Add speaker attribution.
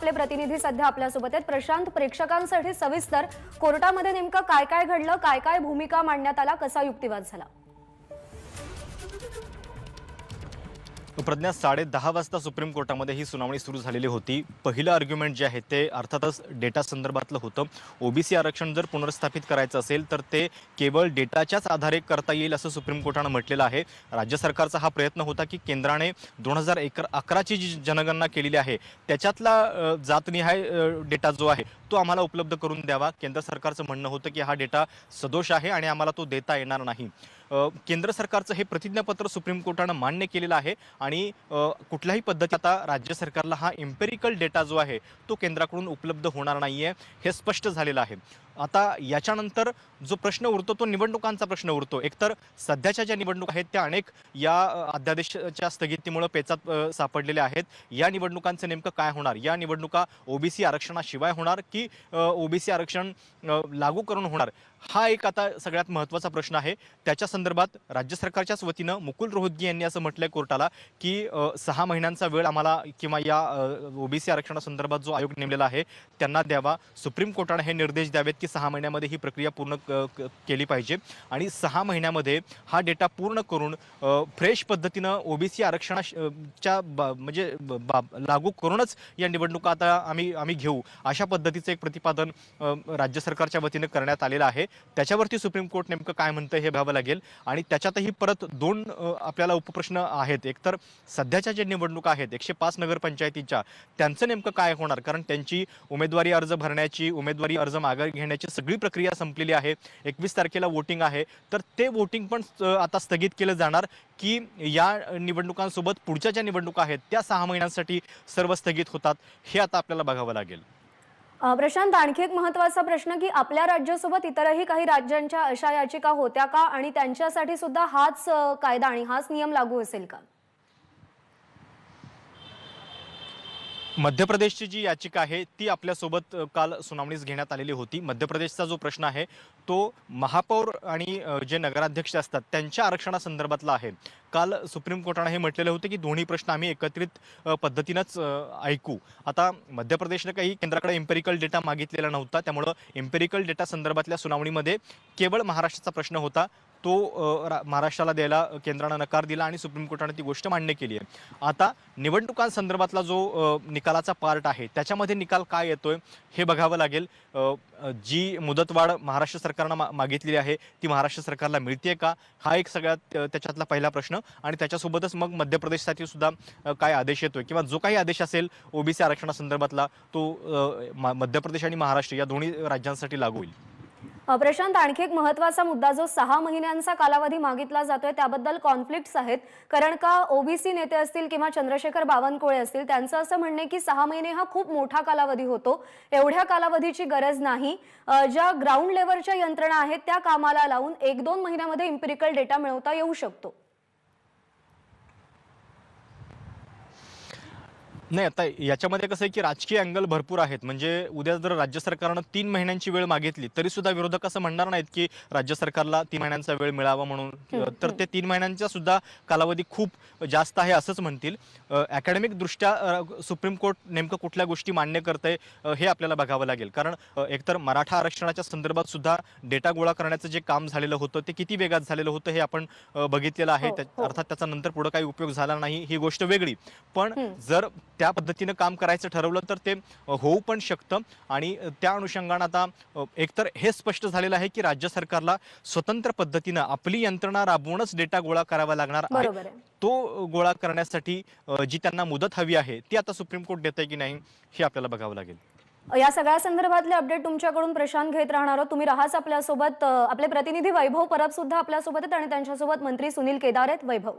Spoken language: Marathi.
Speaker 1: आपले प्रतिनिधी सध्या आपल्यासोबत आहेत प्रशांत। प्रेक्षकांसाठी सविस्तर कोर्टामध्ये नेमकं काय काय घडलं, काय काय भूमिका मांडण्यात आला, कसा युक्तिवाद झाला?
Speaker 2: प्रज्ञा 10:30 वाजता सुप्रीम कोर्टामध्ये ही सुनावणी सुरू झालेली होती। पहिलं आर्ग्युमेंट जे आहे ते अर्थातच डेटा संदर्भातलं होतं। ओबीसी आरक्षण जर पुनर्स्थापित करायचं असेल तर ते केवळ डेटाच्याच आधारे करता येईल असं सुप्रीम कोर्टानं म्हटलेलं आहे। राज्य सरकारचा हा प्रयत्न होता की केंद्राने 2011 ची जी जनगणना केलेली आहे त्याच्यातला जातनिहाय डेटा जो आहे तो आम्हाला उपलब्ध करून द्यावा। केंद्र सरकारचं म्हणणं होतं की हा डेटा सदोष आहे आणि आम्हाला तो देता येणार नाही। केंद्र सरकारचं हे प्रतिज्ञापत्र सुप्रीम कोर्टानं मान्य केलेलं आहे आणि कुठल्याही पद्धतीत आता राज्य सरकारला हा एम्पिरिकल डेटा जो आहे तो केंद्राकडून उपलब्ध होणार नाहीये हे स्पष्ट झालेलं आहे। आता याच्यानंतर जो प्रश्न उरतो तो निवडणुकांचा प्रश्न उरतो। एकतर सध्याच्या ज्या निवडणुका आहेत त्या अनेक या अध्यादेशाच्या स्थगितीमुळे पेचात सापडलेल्या आहेत। या निवडणुकांचं नेमकं काय होणार? या निवडणुका ओबीसी आरक्षणाशिवाय होणार की ओबीसी आरक्षण लागू करून होणार? हा एक आता सगळ्यात महत्त्वाचा प्रश्न आहे। त्याच्या संदर्भात राज्य सरकारच्याच वतीनं मुकुल रोहतगी यांनी असं म्हटलंय कोर्टाला की 6 महिन्यांचा वेळ आम्हाला किंवा या ओबीसी आरक्षणासंदर्भात जो आयोग नेमलेला आहे त्यांना द्यावा। सुप्रीम कोर्टाने हे निर्देश द्यावेत की 6 महिन्यामध्ये ही प्रक्रिया पूर्ण केली पाहिजे आणि 6 महिन्यामध्ये हा डेटा पूर्ण करून फ्रेश पद्धतीनं ओबीसी आरक्षणाच्या म्हणजे लागू करूनच या निवडणुका आता आम्ही घेऊ अशा पद्धतीचं एक प्रतिपादन राज्य सरकारच्या वतीने करण्यात आलेलं आहे। त्याच्यावरती सुप्रीम कोर्ट नेमकं काय म्हणतं हे बघावं लागेल आणि त्याच्यातही परत दोन आपल्याला उपप्रश्न आहेत। एकतर सध्याच्या ज्या निवडणुका आहेत 105 नगरपंचायतीच्या त्यांचं नेमकं काय होणार? कारण त्यांची उमेदवारी अर्ज भरण्याची, उमेदवारी अर्ज मागे घेण्याची सगळी प्रक्रिया संपलेली आहे। 21 तारखेला वोटिंग आहे तर ते वोटिंग पण आता स्थगित केलं जाणार की या निवडणुकांसोबत पुढच्या ज्या निवडणुका आहेत त्या 6 महिन्यांसाठी सर्व स्थगित होतात हे आता आपल्याला बघावं लागेल।
Speaker 1: प्रशांत, आणखी एक महत्त्वाचा प्रश्न की आपल्या राज्यासोबत इतरही काही राज्यांच्या अशा याचिका होत्या का आणि त्यांच्यासाठी सुद्धा हाच कायदा आणि हाच नियम लागू असेल का?
Speaker 2: मध्य प्रदेशची जी याचिका आहे ती आपल्यासोबत काल सुनावणीस घेण्यात आलेली होती। मध्य प्रदेशचा जो प्रश्न आहे तो महापौर आणि जे नगराध्यक्ष असतात त्यांच्या आरक्षणासंदर्भातला आहे। काल सुप्रीम कोर्टाने हे म्हटलेलं होतं की दोन्ही प्रश्न आम्ही एकत्रित पद्धतीनंच ऐकू। आता मध्य प्रदेशने काही केंद्राकडे एम्पिरिकल डेटा मागितलेला नव्हता, त्यामुळे एम्पिरिकल डेटा संदर्भातल्या सुनावणीमध्ये केवळ महाराष्ट्राचा प्रश्न होता तो महाराष्ट्राला द्यायला केंद्राने नकार दिला आणि सुप्रीम कोर्टाने ती गोष्ट मान्य केली आहे। आता निवडणुकांसंदर्भातला जो निकालाचा पार्ट आहे त्याच्यामध्ये निकाल काय येतोय हे बघावं लागेल। जी मुदतवाढ महाराष्ट्र सरकारनं मागितलेली आहे ती महाराष्ट्र सरकारला मिळते का हा एक सगळ्यात त्याच्यातला पहिला प्रश्न आणि त्याच्यासोबतच मग मध्य प्रदेशसाठी सुद्धा काय आदेश येतोय किंवा जो काही आदेश असेल ओबीसी आरक्षणासंदर्भातला तो मध्य प्रदेश आणि महाराष्ट्र या दोन्ही राज्यांसाठी लागू होईल।
Speaker 1: प्रशांत, आणखी एक महत्त्वाचा मुद्दा जो 6 महिन्यांचा कालावधी मागितला जातोय त्याबद्दल कॉन्फ्लिक्ट्स आहेत, कारण का ओबीसी नेते असतील किंवा चंद्रशेखर बावनकुळे असतील त्यांचं असं म्हणणं आहे की 6 महिने हा खूप मोठा कालावधी होतो, एवढ्या कालावधीची गरज नाही। ज्या ग्राउंड लेवलच्या यंत्रणा आहेत त्या कामाला लावून 1-2 महिन्यामध्ये एम्पिरिकल डेटा मिळवता येऊ शकतो।
Speaker 2: नाही, आता याच्यामध्ये कसं आहे की राजकीय अँगल भरपूर आहेत। म्हणजे उद्या जर राज्य सरकारनं 3 महिन्यांची वेळ मागितली तरी सुद्धा विरोधक असं म्हणणार नाहीत की राज्य सरकारला 3 महिन्यांचा वेळ मिळावा म्हणून, तर ते 3 महिन्यांचा सुद्धा कालावधी खूप जास्त आहे असंच म्हणतील। अकॅडमिक दृष्ट्या सुप्रीम कोर्ट नेमकं कुठल्या गोष्टी मान्य करतंय हे आपल्याला बघावं लागेल। कारण एकतर मराठा आरक्षणाच्या संदर्भात सुद्धा डेटा गोळा करण्याचं जे काम झालेलं होतं ते किती वेगात झालेलं होतं हे आपण बघितलेलं आहे। अर्थात त्याचा नंतर पुढे काही उपयोग झाला नाही ही गोष्ट वेगळी, पण जर त्या पद्धतीने काम करायचं ठरवलं तर ते होऊ पण शकतं आणि त्या अनुषंगाने आता एकतर हे स्पष्ट झालेलं आहे की राज्य सरकारला स्वतंत्र पद्धतीने आपली यंत्रणा राबवूनच डेटा गोळा करावा लागणार आहे। तो गोळा करण्यासाठी जी त्यांना मुदत हवी आहे ती आता सुप्रीम कोर्ट देतंय की नाही हे आपल्याला बघावं लागेल।
Speaker 1: या सगळ्या संदर्भातले अपडेट तुमच्याकडून प्रशांत घेत राहणार आहोत। तुम्ही राहाच आपल्यासोबत। आपले प्रतिनिधी वैभव परब सुद्धा आपल्यासोबत आहेत आणि त्यांच्यासोबत मंत्री सुनील केदार आहेत। वैभव।